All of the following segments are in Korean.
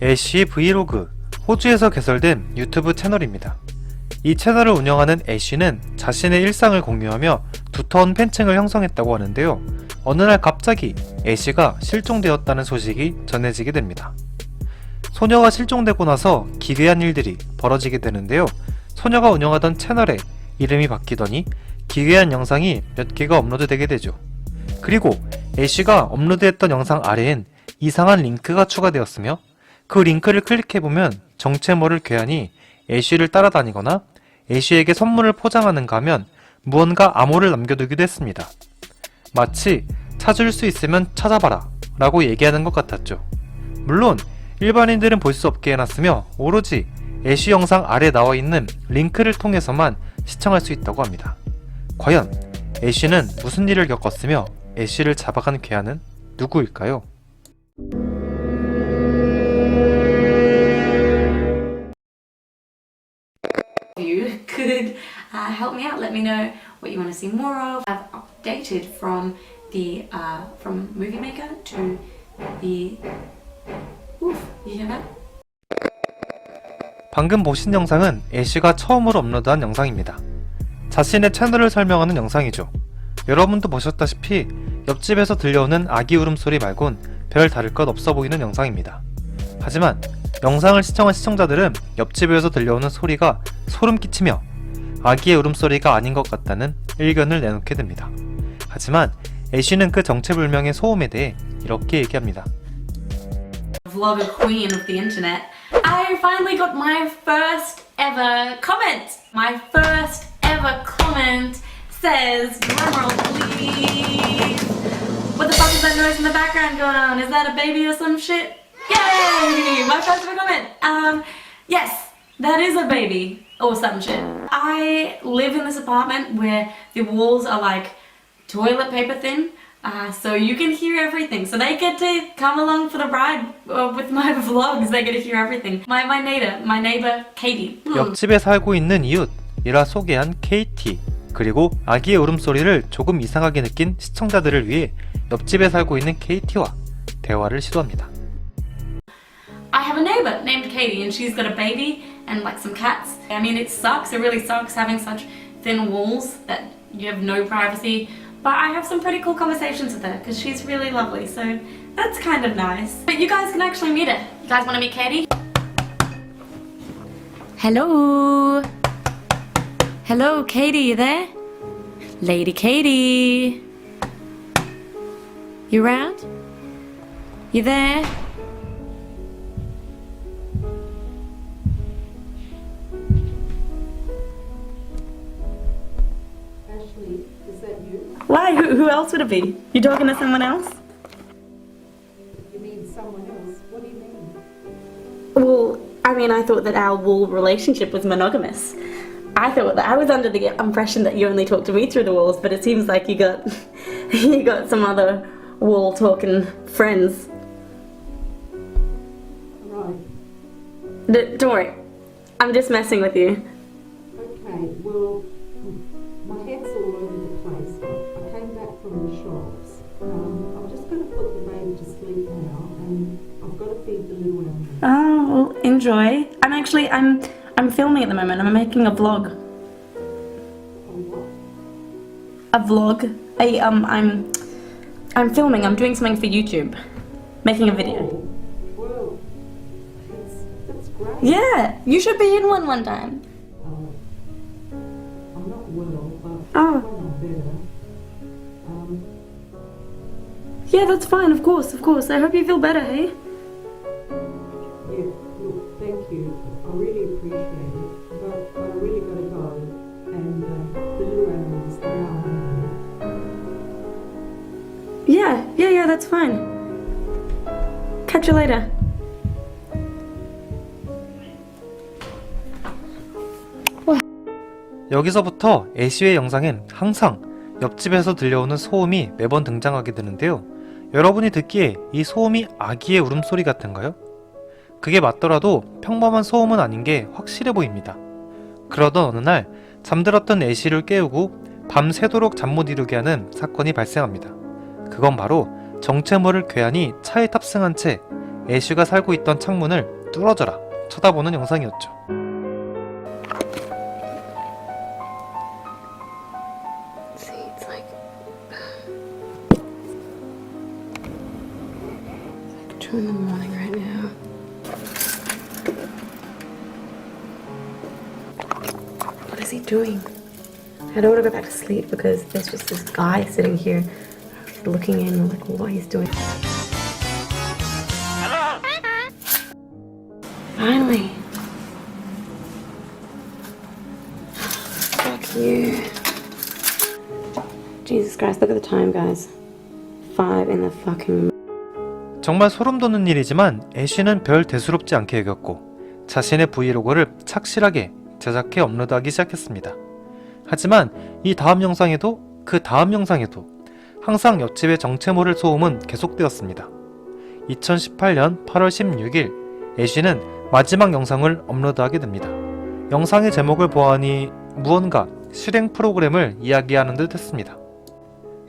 애쉬 브이로그, 호주에서 개설된 유튜브 채널입니다. 이 채널을 운영하는 애쉬는 자신의 일상을 공유하며 두터운 팬층을 형성했다고 하는데요. 어느 날 갑자기 애쉬가 실종되었다는 소식이 전해지게 됩니다. 소녀가 실종되고 나서 기괴한 일들이 벌어지게 되는데요. 소녀가 운영하던 채널에 이름이 바뀌더니 기괴한 영상이 몇 개가 업로드되게 되죠. 그리고 애쉬가 업로드했던 영상 아래엔 이상한 링크가 추가되었으며 그 링크를 클릭해보면 정체모를 괴한이 애쉬를 따라다니거나 애쉬에게 선물을 포장하는가 하면 무언가 암호를 남겨두기도 했습니다. 마치 찾을 수 있으면 찾아봐라 라고 얘기하는 것 같았죠. 물론 일반인들은 볼 수 없게 해놨으며 오로지 애쉬 영상 아래 나와있는 링크를 통해서만 시청할 수 있다고 합니다. 과연 애쉬는 무슨 일을 겪었으며 애쉬를 잡아간 괴한은 누구일까요? You could help me out. Let me know what you want to see more of. I've updated from the from Movie Maker to the. Oof, you hear that? 방금 보신 영상은 애쉬가 처음으로 업로드한 영상입니다. 자신의 채널을 설명하는 영상이죠. 여러분도 보셨다시피 옆집에서 들려오는 아기 울음소리 말곤 별 다를 것 없어 보이는 영상입니다. 하지만 영상을 시청한 시청자들은 옆집에서 들려오는 소리가 소름 끼치며 아기의 울음소리가 아닌 것 같다는 의견을 내놓게 됩니다. 하지만 애쉬는 그 정체불명의 소음에 대해 이렇게 얘기합니다. Vlogger queen of the internet. I finally got my first ever comment. My first ever comment says, drumroll please. What the fuck is that noise in the background going on? Is that a baby or some shit? Yay! My first ever comment. Yes, that is a baby or some shit. I live in this apartment where the walls are like toilet paper thin. So you can hear everything. So they get to come along for the ride with my vlogs. They get to hear everything. My neighbor Katie. 옆집에 살고 있는 이웃이라 소개한 KT, 그리고 아기의 울음소리를 조금 이상하게 느낀 시청자들을 위해 옆집에 살고 있는 KT와 대화를 시도합니다. I have a neighbor named Katie and she's got a baby and like some cats. I mean it sucks, it really sucks having such thin walls that you have no privacy. But I have some pretty cool conversations with her because she's really lovely, so that's kind of nice. But you guys can actually meet her. You guys want to meet Katie? Hello? Hello, Katie, you there? Lady Katie? You around? You there? Ashley, is that you? Why? Who else would it be? You talking to someone else? You mean someone else? What do you mean? Well, I mean, I thought that our wall relationship was monogamous. I thought that I was under the impression that you only talk to me through the walls, but it seems like you got you got some other wall talking friends. Right. Don't worry, I'm just messing with you. Okay, well, my head's all over the place. I came back from the shops. I'm just going to put the baby to sleep now, and I've got to feed the little animal. Oh, well, enjoy. I'm filming at the moment. I'm making a vlog. Oh, what? A vlog. I'm filming. I'm doing something for YouTube. Making a video. Oh, well, that's great. Yeah, you should be in one time. I'm not well, but Oh. when I'm better, Yeah, that's fine. Of course. I hope you feel better, hey? yeah, look, thank you. I really appreciate it, but I really got to go, and the little animals, they are hungry. Yeah, that's fine. Catch you later. 여기서부터 애쉬의 영상엔 항상 옆집에서 들려오는 소음이 매번 등장하게 되는데요. 여러분이 듣기에 이 소음이 아기의 울음소리 같은가요? 그게 맞더라도 평범한 소음은 아닌 게 확실해 보입니다. 그러던 어느 날 잠들었던 애쉬를 깨우고 밤새도록 잠 못 이루게 하는 사건이 발생합니다. 그건 바로 정체모를 괴한이 차에 탑승한 채 애쉬가 살고 있던 창문을 뚫어져라 쳐다보는 영상이었죠. See, it's like 2 in the morning right now. What is he doing? I don't want to go back to sleep because there's just this guy sitting here looking in like what he's doing. Finally. Fuck you. Jesus Christ, look at the time, guys. 5 in the fucking. 정말 소름 돋는 일이지만 애쉬는 별 대수롭지 않게 여겼고 자신의 브이로그를 착실하게 제작해 업로드하기 시작했습니다. 하지만 이 다음 영상에도 그 다음 영상에도 항상 옆집의 정체모를 소음은 계속되었습니다. 2018년 8월 16일 애쉬는 마지막 영상을 업로드하게 됩니다. 영상의 제목을 보아하니 무언가 실행 프로그램을 이야기하는 듯 했습니다.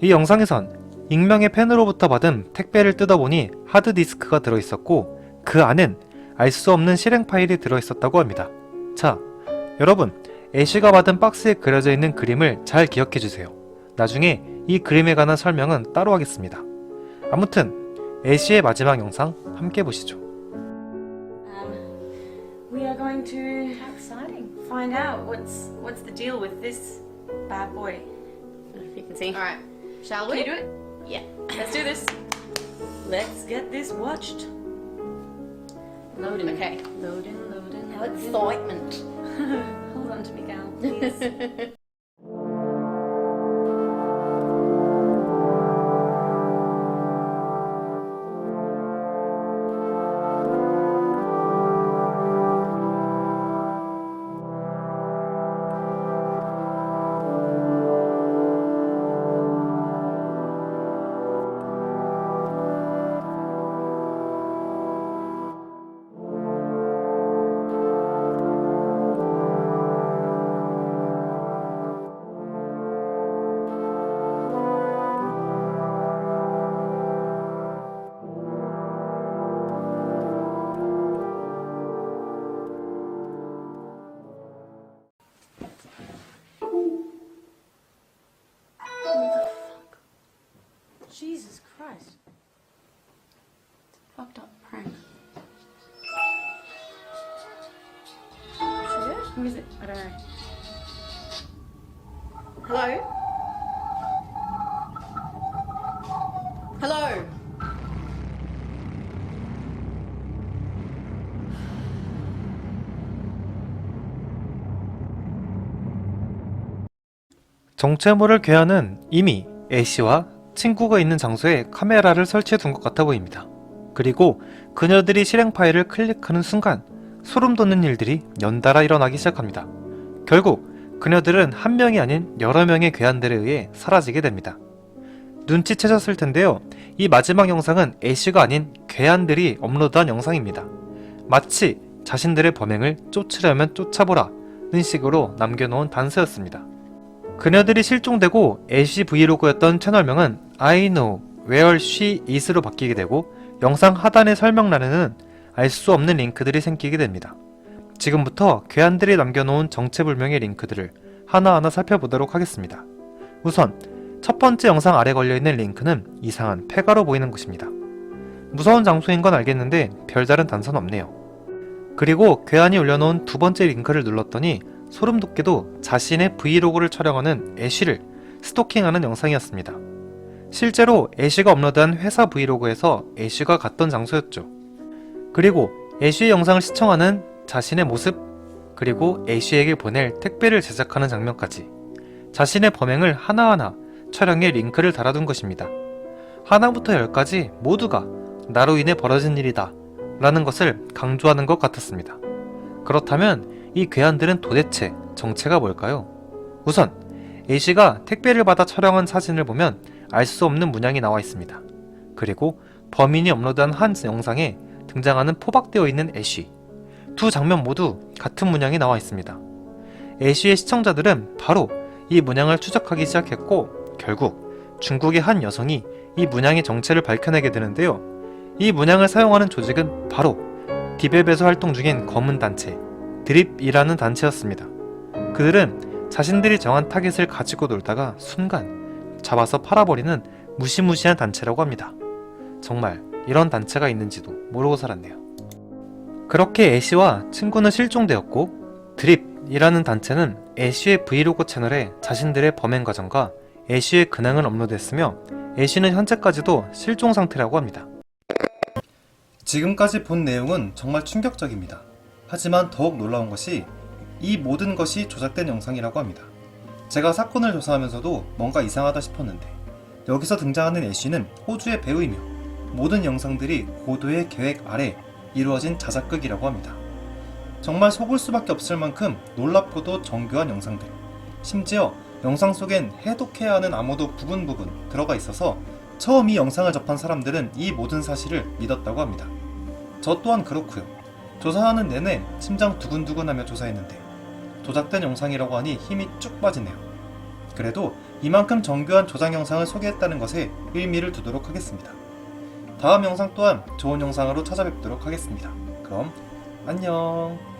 이 영상에선 익명의 팬으로부터 받은 택배를 뜯어보니 하드디스크가 들어있었고 그 안엔 알 수 없는 실행 파일이 들어있었다고 합니다. 자, 여러분, 애쉬가 받은 박스에 그려져 있는 그림을 잘 기억해주세요. 나중에 이 그림에 관한 설명은 따로 하겠습니다. 아무튼 애쉬의 마지막 영상 함께 보시죠. We are going to find out what's the deal with this bad boy. If you can see. All right, shall Can we? you do it? Yeah. Let's do this. Let's get this watched. Loading. Okay. Loading. How excitement. Hold on to me, gal, please. Jesus Christ. Fucked up prank. Is it? Or is it? I don't know. Hello? Hello? 정체모를 괴한은 이미 애쉬와 친구가 있는 장소에 카메라를 설치해 둔 것 같아 보입니다. 그리고 그녀들이 실행 파일을 클릭하는 순간 소름 돋는 일들이 연달아 일어나기 시작합니다. 결국 그녀들은 한 명이 아닌 여러 명의 괴한들에 의해 사라지게 됩니다. 눈치채셨을 텐데요. 이 마지막 영상은 애쉬가 아닌 괴한들이 업로드한 영상입니다. 마치 자신들의 범행을 쫓으려면 쫓아보라는 식으로 남겨놓은 단서였습니다. 그녀들이 실종되고 애쉬 브이로그였던 채널명은 I know where she is로 바뀌게 되고 영상 하단의 설명란에는 알 수 없는 링크들이 생기게 됩니다. 지금부터 괴한들이 남겨놓은 정체불명의 링크들을 하나하나 살펴보도록 하겠습니다. 우선 첫 번째 영상 아래 걸려있는 링크는 이상한 폐가로 보이는 곳입니다. 무서운 장소인 건 알겠는데 별다른 단서는 없네요. 그리고 괴한이 올려놓은 두 번째 링크를 눌렀더니 소름 돋게도 자신의 브이로그를 촬영하는 애쉬를 스토킹하는 영상이었습니다. 실제로 애쉬가 업로드한 회사 브이로그에서 애쉬가 갔던 장소였죠. 그리고 애쉬의 영상을 시청하는 자신의 모습, 그리고 애쉬에게 보낼 택배를 제작하는 장면까지 자신의 범행을 하나하나 촬영해 링크를 달아둔 것입니다. 하나부터 열까지 모두가 나로 인해 벌어진 일이다 라는 것을 강조하는 것 같았습니다. 그렇다면 이 괴한들은 도대체 정체가 뭘까요? 우선 애쉬가 택배를 받아 촬영한 사진을 보면 알 수 없는 문양이 나와 있습니다. 그리고 범인이 업로드한 한 영상에 등장하는 포박되어 있는 애쉬, 두 장면 모두 같은 문양이 나와 있습니다. 애쉬의 시청자들은 바로 이 문양을 추적하기 시작했고 결국 중국의 한 여성이 이 문양의 정체를 밝혀내게 되는데요. 이 문양을 사용하는 조직은 바로 디벨에서 활동 중인 검은 단체, 드립이라는 단체였습니다. 그들은 자신들이 정한 타겟을 가지고 놀다가 순간 잡아서 팔아버리는 무시무시한 단체라고 합니다. 정말 이런 단체가 있는지도 모르고 살았네요. 그렇게 애쉬와 친구는 실종되었고, 드립이라는 단체는 애쉬의 브이로그 채널에 자신들의 범행 과정과 애쉬의 근황을 업로드했으며, 애쉬는 현재까지도 실종 상태라고 합니다. 지금까지 본 내용은 정말 충격적입니다. 하지만 더욱 놀라운 것이 이 모든 것이 조작된 영상이라고 합니다. 제가 사건을 조사하면서도 뭔가 이상하다 싶었는데, 여기서 등장하는 애쉬는 호주의 배우이며 모든 영상들이 고도의 계획 아래 이루어진 자작극이라고 합니다. 정말 속을 수밖에 없을 만큼 놀랍고도 정교한 영상들, 심지어 영상 속엔 해독해야 하는 암호도 부분부분 들어가 있어서 처음 이 영상을 접한 사람들은 이 모든 사실을 믿었다고 합니다. 저 또한 그렇고요. 조사하는 내내 심장 두근두근하며 조사했는데 조작된 영상이라고 하니 힘이 쭉 빠지네요. 그래도 이만큼 정교한 조작 영상을 소개했다는 것에 의미를 두도록 하겠습니다. 다음 영상 또한 좋은 영상으로 찾아뵙도록 하겠습니다. 그럼 안녕.